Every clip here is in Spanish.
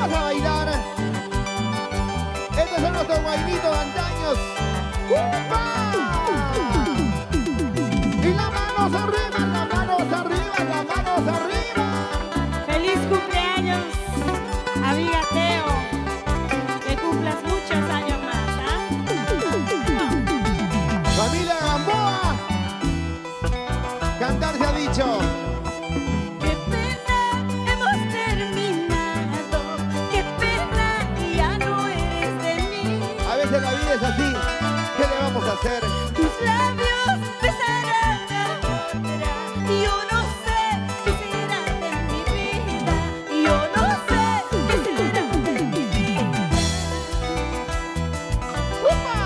vamos a bailar. Estos son nuestros guainitos de antaños. ¡Upa! Y las manos arriba, las manos arriba, las manos arriba. ¡Feliz cumpleaños, amiga Teo! Que cumplas muchos años más, ¿ah? Familia Gamboa, cantar se ha dicho. ¡Qué pena hemos terminado! ¡Qué pena ya no eres de mí! A veces la vida es así. ¿Qué le vamos a hacer? Tus labios besarán a otra. Yo no sé qué será de mi vida. Yo no sé qué será de mi vida. ¡Upa!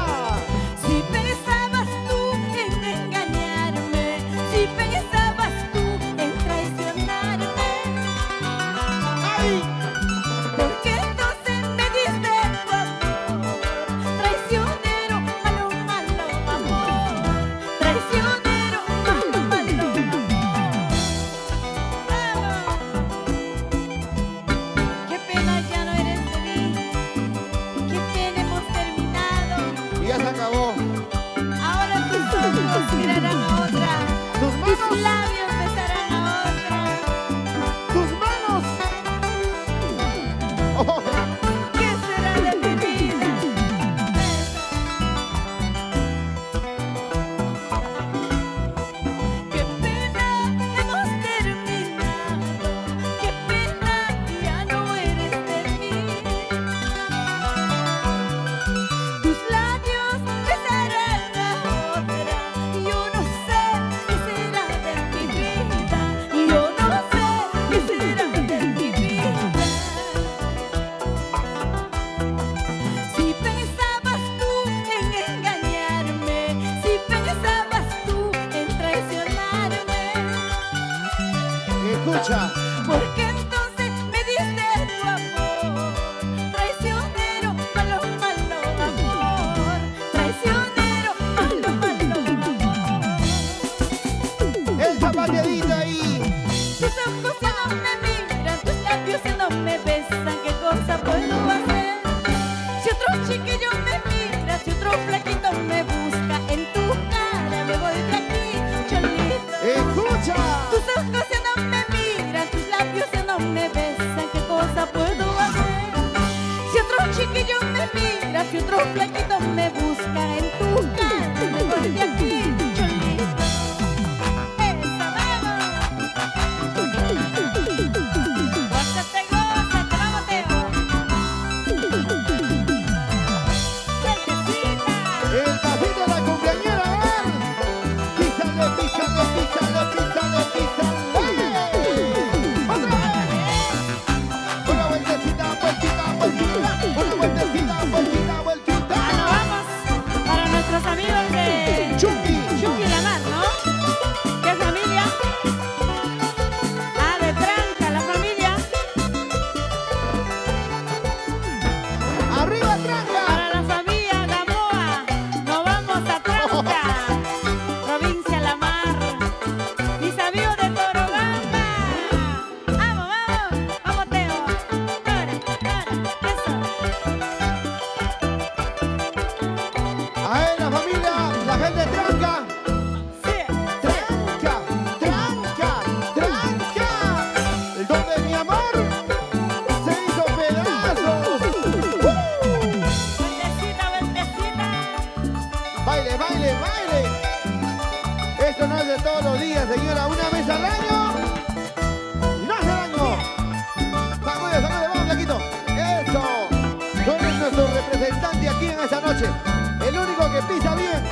Si pensabas tú en engañarme, si pensabas tú en traicionarme, ¡Ay! ¿por qué entonces me diste tu amor? Traicionero, malo, malo amor. Traicionero, malo, malo amor. Qué pena ya no eres de mí. Qué pena hemos terminado. Y ya se acabó. Ahora tus ojos mirarán a otra, Tus tus manos, labios besarán a otra. tus manos. Oh, ¿Qué será de mi vida? Qué pena hemos terminado, qué pena ya no eres de mí. Tus labios besarán a otra. Yo no sé qué será de mi vida. Yo no sé qué será de mi vida. Si pensabas tú en engañarme, si pensabas tú en traicionarme, escucha. ¿por qué entonces me diste tu amor? Traicionero, malo, malo amor. Traicionero, malo, malo amor. El zapateadito ahí. Tus ojos ya no me miran, tus labios ya no me besan. ¿Qué cosa puedo hacer? Si otro chiquillo me mira, si otro flaquito me busca, en tu cara me voy de aquí, cholito. Escucha. Tus ojos ya no me miran, tus labios ya no me besan. ¿Qué cosa puedo hacer? Si otro chiquillo me mira, si otro flaquito me busca, en tu cara me voy de aquí, cholito. ¡Esa, vamos! Gózate, gózate, vamos, Teo. Suertecita. El pasito de la cumpleañera, a ver. Písale, písale, písale, písale, písale. Otra vez. Una vueltecita, vueltita, vueltita. Una vueltecita, vueltita, vueltita. Ah, nos vamos para nuestros amigos de Chucky. Chucky y la Mar, ¿no? ¿Qué familia? Ah, de Tranca, la familia. Arriba, tranca. Para la familia Gamboa, nos vamos a Tranca, provincia La Mar. Mis amigos de Torobamba. Vamos, vamos, vamos, Teo. Ahora, eso. A ver, la familia, la gente de tranca. Sí. Tranca, tranca, tranca. El don de mi amor se hizo pedazos. Vueltecita, vueltecita. Baile, baile, baile. Esto no es de todos los días, señora. Una vez al año. No hace daño. Sacude, sacude, vamos, Flaquito. Eso. Tú eres nuestro representante aquí en esta noche. El único que pisa bien.